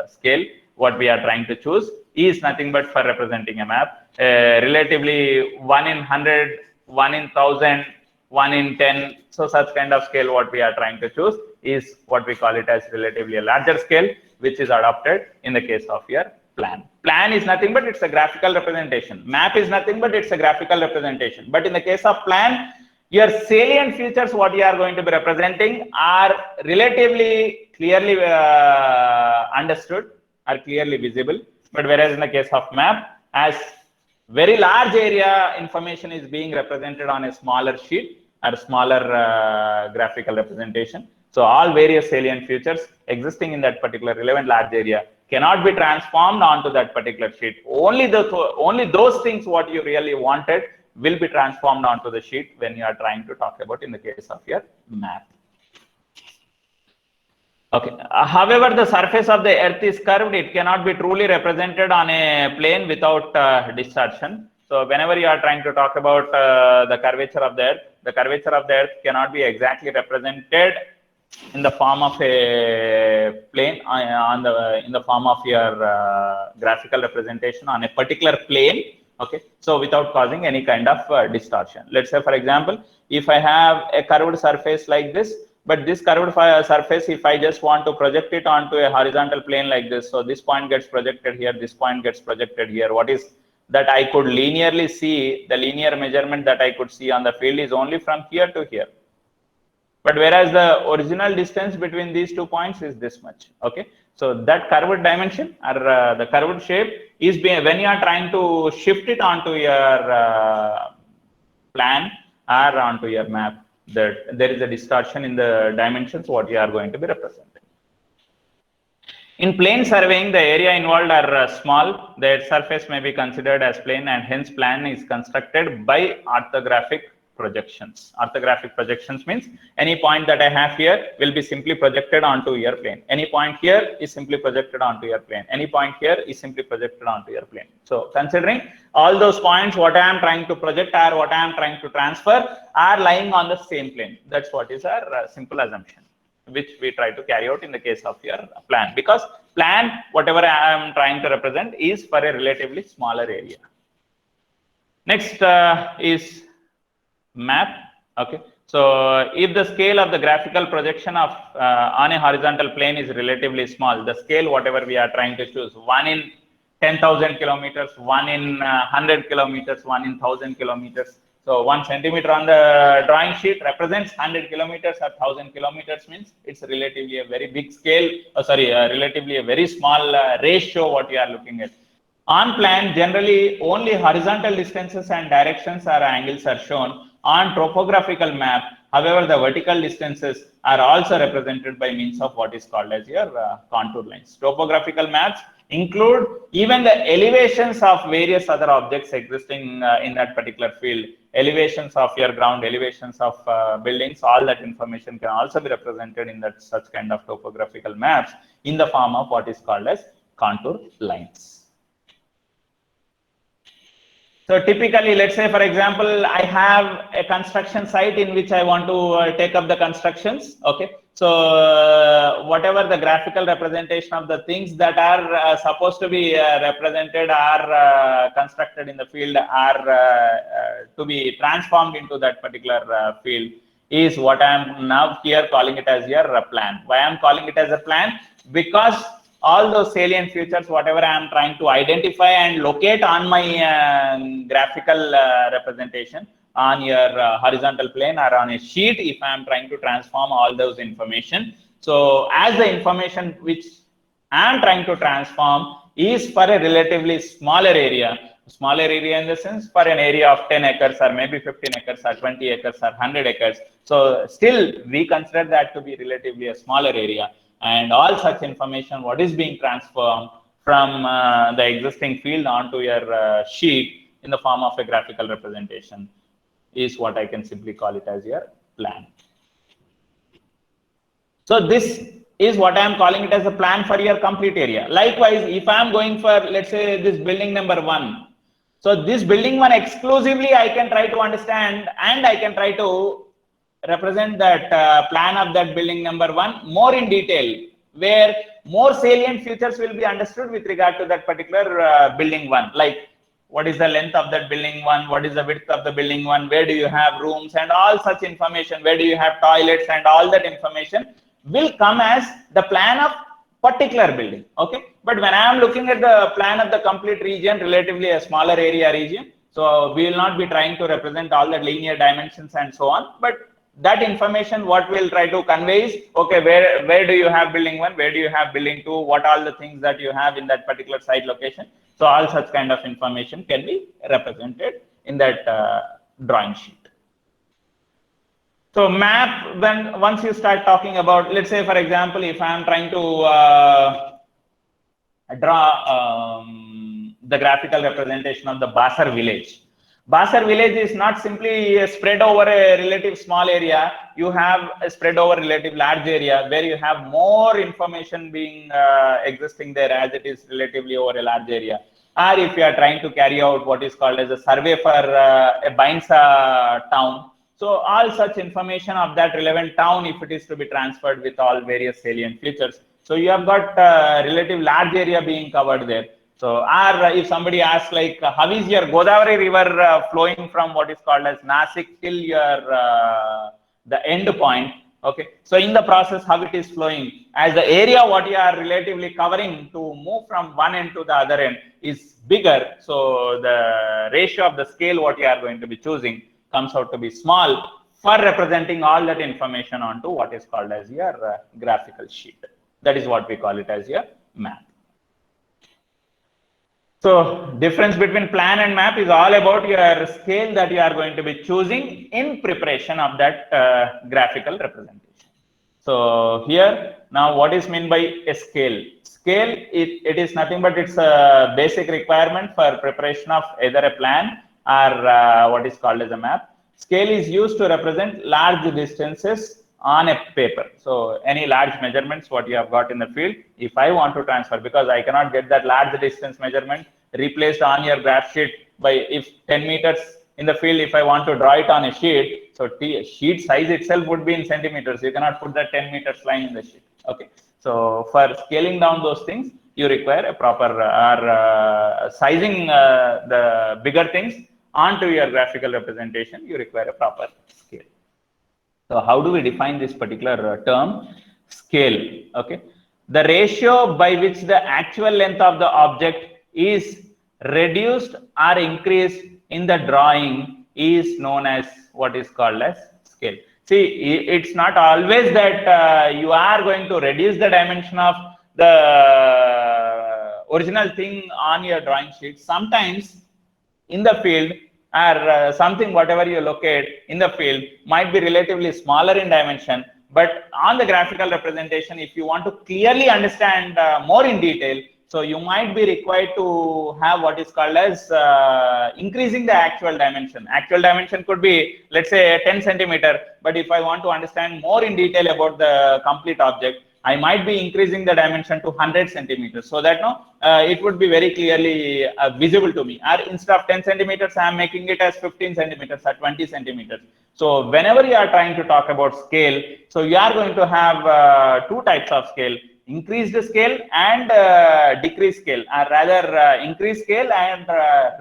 Speaker 1: scale what we are trying to choose is nothing but for representing a map. Relatively 1 in 100, 1 in 1000, 1 in 10. So such kind of scale what we are trying to choose is what we call it as relatively a larger scale, which is adopted in the case of your plan. Plan is nothing but it's a graphical representation. Map is nothing but it's a graphical representation. But in the case of plan, your salient features what you are going to be representing are relatively clearly understood, are clearly visible. But whereas in the case of map, as very large area information is being represented on a smaller sheet or smaller graphical representation. So all various salient features existing in that particular relevant large area cannot be transformed onto that particular sheet. Only those things what you really wanted will be transformed onto the sheet when you are trying to talk about in the case of your map. Okay. However, the surface of the earth is curved. It cannot be truly represented on a plane without distortion. So whenever you are trying to talk about the curvature of the earth cannot be exactly represented in the form of a plane in the form of your graphical representation on a particular plane. Okay, so without causing any kind of distortion. Let's say for example, if I have a curved surface like this, but this curved surface, if I just want to project it onto a horizontal plane like this, so this point gets projected here, this point gets projected here. What is that I could linearly see, the linear measurement that I could see on the field is only from here to here. But whereas the original distance between these 2 points is this much. Okay, so that curved dimension or the curved shape is when you are trying to shift it onto your plan or onto your map, that there is a distortion in the dimensions what you are going to be representing. In plane surveying, the area involved are small. Their surface may be considered as plane, and hence plan is constructed by orthographic projections. Orthographic projections means any point that I have here will be simply projected onto your plane. Any point here is simply projected onto your plane. Any point here is simply projected onto your plane. So considering all those points, what I am trying to project or what I am trying to transfer are lying on the same plane. That's what is our simple assumption, which we try to carry out in the case of your plan, because plan, whatever I am trying to represent, is for a relatively smaller area. Next is map. Okay, so if the scale of the graphical projection of on a horizontal plane is relatively small, the scale whatever we are trying to choose, 1 in 10,000 kilometers, 1 in 100 kilometers, 1 in 1,000 kilometers. So 1 centimeter on the drawing sheet represents 100 kilometers or 1,000 kilometers, means it's relatively a very big scale, relatively a very small ratio what you are looking at. On plan, generally only horizontal distances and directions or angles are shown on topographical map. However, the vertical distances are also represented by means of what is called as your contour lines. Topographical maps include even the elevations of various other objects existing in that particular field. Elevations of your ground, elevations of buildings, all that information can also be represented in that such kind of topographical maps in the form of what is called as contour lines. So typically, let's say, for example, I have a construction site in which I want to take up the constructions. Okay. So whatever the graphical representation of the things that are supposed to be represented are constructed in the field are to be transformed into that particular field is what I am now here calling it as your plan. Why I am calling it as a plan? Because all those salient features, whatever I am trying to identify and locate on my graphical representation on your horizontal plane or on a sheet, if I am trying to transform all those information. So as the information which I am trying to transform is for a relatively smaller area in the sense for an area of 10 acres or maybe 15 acres or 20 acres or 100 acres. So still we consider that to be relatively a smaller area. And all such information, what is being transformed from the existing field onto your sheet in the form of a graphical representation is what I can simply call it as your plan. So this is what I am calling it as a plan for your complete area. Likewise, if I am going for, let's say, this building number 1. So this building 1 exclusively I can try to understand and I can try to represent that plan of that building number 1 more in detail, where more salient features will be understood with regard to that particular building 1, like what is the length of that building 1, what is the width of the building 1, where do you have rooms and all such information, where do you have toilets, and all that information will come as the plan of particular building. Okay, but when I am looking at the plan of the complete region, relatively a smaller area region, so we will not be trying to represent all the linear dimensions and so on, but that information what we'll try to convey is, okay, where do you have building 1, where do you have building 2, what are the things that you have in that particular site location. So all such kind of information can be represented in that drawing sheet. So map, once you start talking about, let's say for example, if I am trying to draw the graphical representation of the Basar village. Basar village is not simply spread over a relative small area. You have a spread over relative large area where you have more information being existing there as it is relatively over a large area. Or if you are trying to carry out what is called as a survey for a Bainsa town. So all such information of that relevant town, if it is to be transferred with all various salient features. So you have got relative large area being covered there. So, or if somebody asks like, how is your Godavari river flowing from what is called as Nasik till your the end point? Okay, so in the process, how it is flowing, as the area what you are relatively covering to move from one end to the other end is bigger. So the ratio of the scale what you are going to be choosing comes out to be small for representing all that information onto what is called as your graphical sheet. That is what we call it as your map. So difference between plan and map is all about your scale that you are going to be choosing in preparation of that graphical representation. So here now what is meant by a scale? Scale, it is nothing but it's a basic requirement for preparation of either a plan or what is called as a map. Scale is used to represent large distances on a paper. So any large measurements what you have got in the field, if I want to transfer, because I cannot get that large distance measurement replaced on your graph sheet by, if 10 meters in the field, if I want to draw it on a sheet, so sheet size itself would be in centimeters. You cannot put that 10 meters line in the sheet. Okay. So for scaling down those things, you require a proper sizing the bigger things onto your graphical representation, you require a proper scale. So how do we define this particular term? Scale. Okay. The ratio by which the actual length of the object is reduced or increased in the drawing is known as what is called as scale. See, it's not always that you are going to reduce the dimension of the original thing on your drawing sheet. Sometimes in the field, or something whatever you locate in the field might be relatively smaller in dimension, but on the graphical representation, if you want to clearly understand more in detail, so you might be required to have what is called as increasing the actual dimension. Actual dimension could be, let's say, 10 centimeter, but if I want to understand more in detail about the complete object, I might be increasing the dimension to 100 centimeters so that it would be very clearly visible to me. Or instead of 10 centimeters, I am making it as 15 centimeters or 20 centimeters. So whenever you are trying to talk about scale, so you are going to have two types of scale: increased scale and decreased scale, or rather increased scale and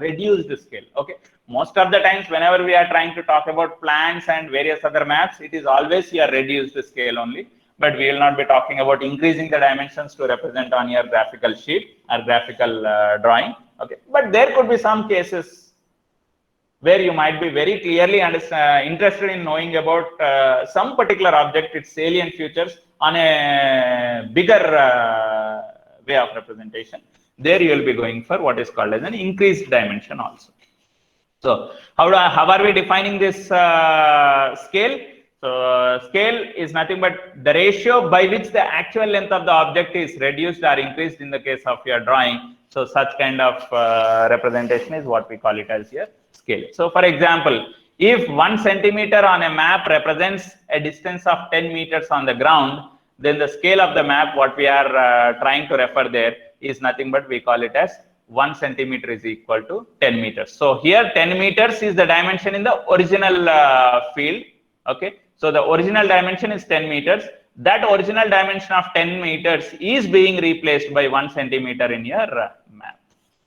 Speaker 1: reduced scale. Okay, most of the times whenever we are trying to talk about plans and various other maps, it is always your reduced scale only, but we will not be talking about increasing the dimensions to represent on your graphical sheet or graphical drawing. Okay, but there could be some cases where you might be very clearly interested in knowing about some particular object, its salient features on a bigger way of representation. There you will be going for what is called as an increased dimension also. So how are we defining this scale? So scale is nothing but the ratio by which the actual length of the object is reduced or increased in the case of your drawing. So such kind of representation is what we call it as your scale. So for example, if 1 centimeter on a map represents a distance of 10 meters on the ground, then the scale of the map, what we are trying to refer there, is nothing but we call it as 1 centimeter is equal to 10 meters. So here 10 meters is the dimension in the original field. Okay, so the original dimension is 10 meters. That original dimension of 10 meters is being replaced by 1 centimeter in your map.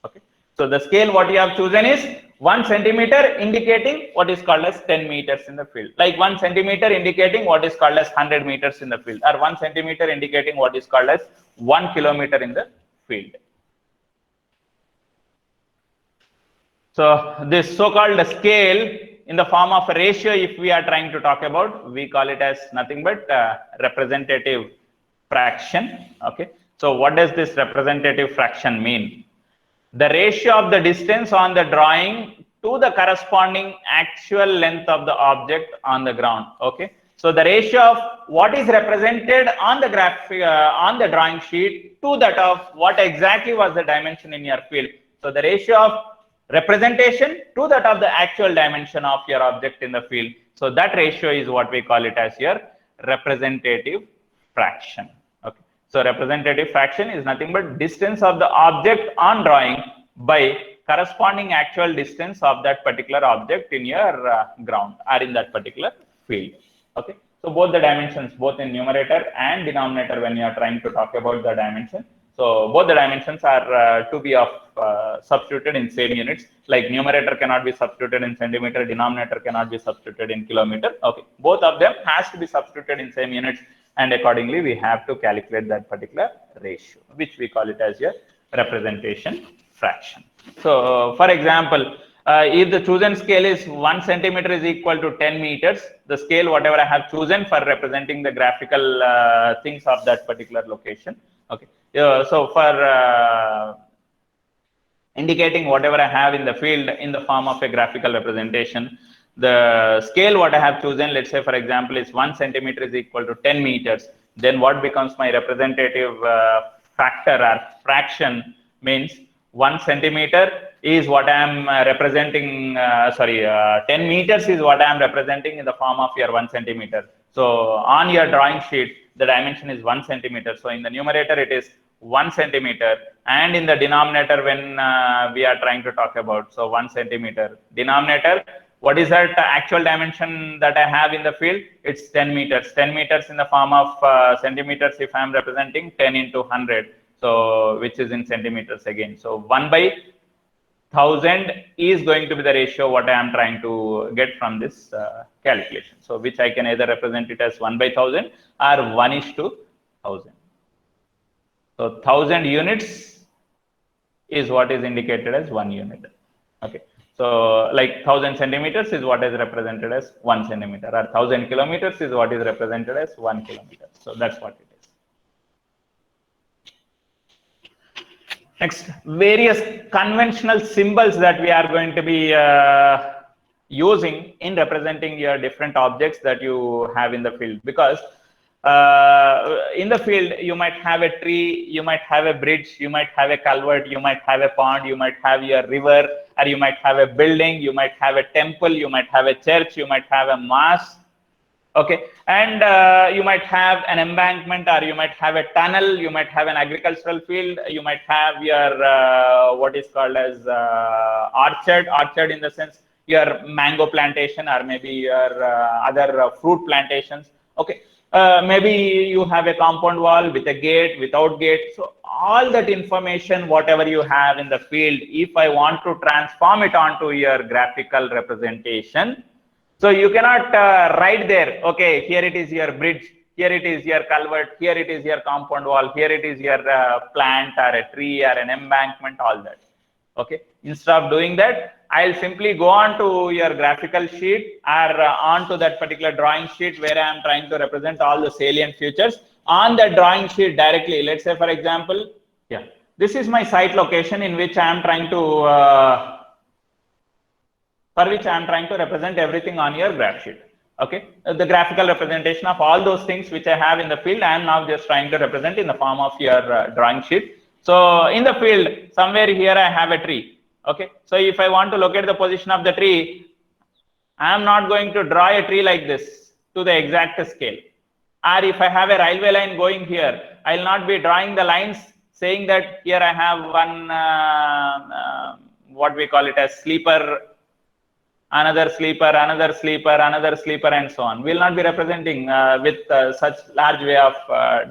Speaker 1: Okay, so the scale what you have chosen is 1 centimeter indicating what is called as 10 meters in the field, like 1 centimeter indicating what is called as 100 meters in the field, or 1 centimeter indicating what is called as 1 kilometer in the field. So this so-called scale in the form of a ratio, if we are trying to talk about, we call it as nothing but representative fraction. Okay, so what does this representative fraction mean? The ratio of the distance on the drawing to the corresponding actual length of the object on the ground. Okay, so the ratio of what is represented on the graphic on the drawing sheet to that of what exactly was the dimension in your field. So the ratio of representation to that of the actual dimension of your object in the field. So that ratio is what we call it as your representative fraction. Okay, so representative fraction is nothing but distance of the object on drawing by corresponding actual distance of that particular object in your ground or in that particular field. Okay, so both the dimensions, both in numerator and denominator, when you are trying to talk about the dimension, so both the dimensions are to be substituted in same units. Like numerator cannot be substituted in centimeter, denominator cannot be substituted in kilometer. Okay, both of them has to be substituted in same units, and accordingly we have to calculate that particular ratio, which we call it as your representation fraction. So for example, if the chosen scale is 1 centimeter is equal to 10 meters, the scale whatever I have chosen for representing the graphical things of that particular location. Okay, so for indicating whatever I have in the field in the form of a graphical representation, the scale what I have chosen, let's say for example, is 1 centimeter is equal to 10 meters. Then what becomes my representative factor or fraction means 1 centimeter is what I am representing, 10 meters is what I am representing in the form of your 1 centimeter. So on your drawing sheet, the dimension is 1 centimeter. So in the numerator, it is 1 centimeter. And in the denominator, when we are trying to talk about, so 1 centimeter. Denominator, what is that actual dimension that I have in the field? It's 10 meters. 10 meters in the form of centimeters, if I am representing 10 into 100. So which is in centimeters again. So 1 by 1000 is going to be the ratio what I am trying to get from this calculation. So which I can either represent it as 1 by 1000 or 1:1000. So 1000 units is what is indicated as 1 unit. Okay, so like 1000 centimeters is what is represented as 1 centimeter, or 1000 kilometers is what is represented as 1 kilometer. So that's what it is. Next, various conventional symbols that we are going to be using in representing your different objects that you have in the field. Because in the field, you might have a tree, you might have a bridge, you might have a culvert, you might have a pond, you might have your river, or you might have a building, you might have a temple, you might have a church, you might have a mosque. Okay, and you might have an embankment, or you might have a tunnel, you might have an agricultural field, you might have your what is called as orchard in the sense your mango plantation, or maybe your other fruit plantations. Okay, maybe you have a compound wall with a gate, without gate. So all that information, whatever you have in the field, if I want to transform it onto your graphical representation, so you cannot write there, okay, here it is your bridge, here it is your culvert, here it is your compound wall, here it is your plant or a tree or an embankment, all that. Okay, instead of doing that, I'll simply go on to your graphical sheet, or on to that particular drawing sheet where I am trying to represent all the salient features on the drawing sheet directly. Let's say, for example, yeah, this is my site location in which I am trying to for which I am trying to represent everything on your graph sheet. Okay, the graphical representation of all those things which I have in the field, I am now just trying to represent in the form of your drawing sheet. So in the field, somewhere here I have a tree. Okay, so if I want to locate the position of the tree, I am not going to draw a tree like this to the exact scale. Or if I have a railway line going here, I will not be drawing the lines saying that here I have one, what we call it as sleeper, another sleeper, another sleeper, another sleeper, and so on. We will not be representing with such large way of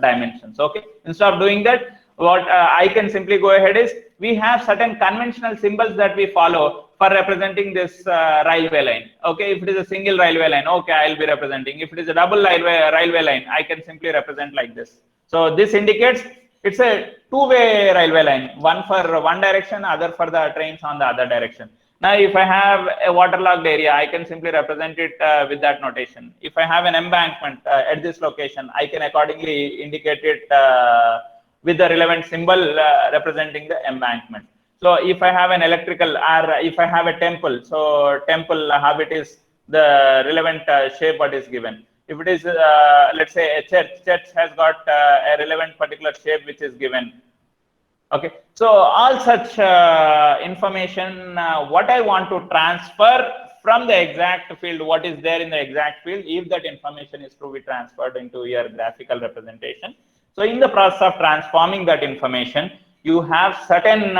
Speaker 1: dimensions. Okay, instead of doing that, what I can simply go ahead is, we have certain conventional symbols that we follow for representing this railway line. Okay, if it is a single railway line, okay, I will be representing. If it is a double railway line, I can simply represent like this. So this indicates it's a two-way railway line, one for one direction, other for the trains on the other direction. Now, if I have a waterlogged area, I can simply represent it with that notation. If I have an embankment at this location, I can accordingly indicate it with the relevant symbol representing the embankment. So if I have an electrical, or if I have a temple, so temple, how it is, the relevant shape what is given. If it is, let's say, a church has got a relevant particular shape which is given. Okay, so all such information, what I want to transfer from the exact field, what is there in the exact field, if that information is to be transferred into your graphical representation. So in the process of transforming that information, you have certain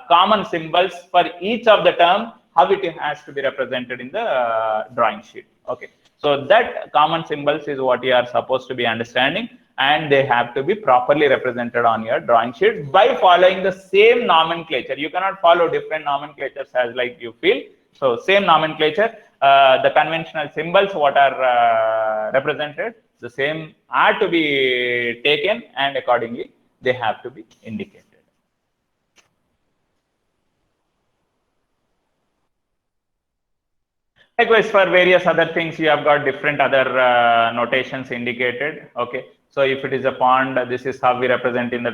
Speaker 1: common symbols for each of the term, how it has to be represented in the drawing sheet. Okay, so that common symbols is what you are supposed to be understanding, and they have to be properly represented on your drawing sheet by following the same nomenclature. You cannot follow different nomenclatures as like you feel. So same nomenclature, the conventional symbols what are represented, the same are to be taken, and accordingly they have to be indicated. Likewise, for various other things, you have got different other notations indicated. Okay, so if it is a pond, this is how we represent in the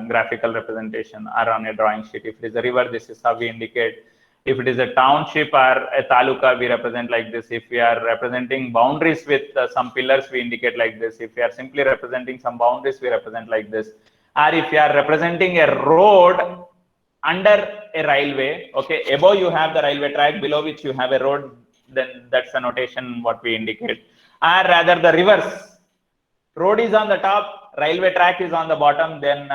Speaker 1: graphical representation or on a drawing sheet. If it is a river, this is how we indicate. If it is a township or a taluka, we represent like this. If we are representing boundaries with some pillars, we indicate like this. If we are simply representing some boundaries, we represent like this. Or if you are representing a road under a railway, okay, above you have the railway track, below which you have a road, then that's the notation what we indicate. Or rather the reverse, road is on the top, railway track is on the bottom, then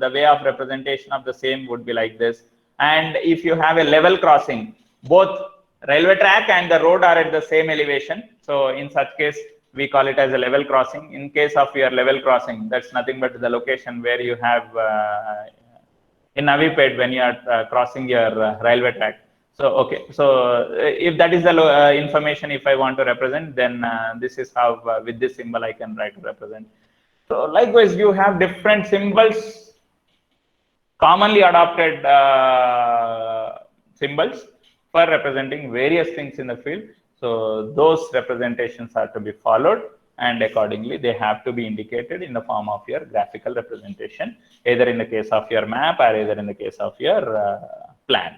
Speaker 1: the way of representation of the same would be like this. And if you have a level crossing, both railway track and the road are at the same elevation, so in such case we call it as a level crossing. In case of your level crossing, that's nothing but the location where you have in Navipet when you are crossing your railway track. So okay, so if that is the information if I want to represent, then this is how with this symbol I can try to represent. So likewise, you have different symbols, commonly adopted symbols for representing various things in the field. So those representations are to be followed, and accordingly they have to be indicated in the form of your graphical representation, either in the case of your map or either in the case of your plan.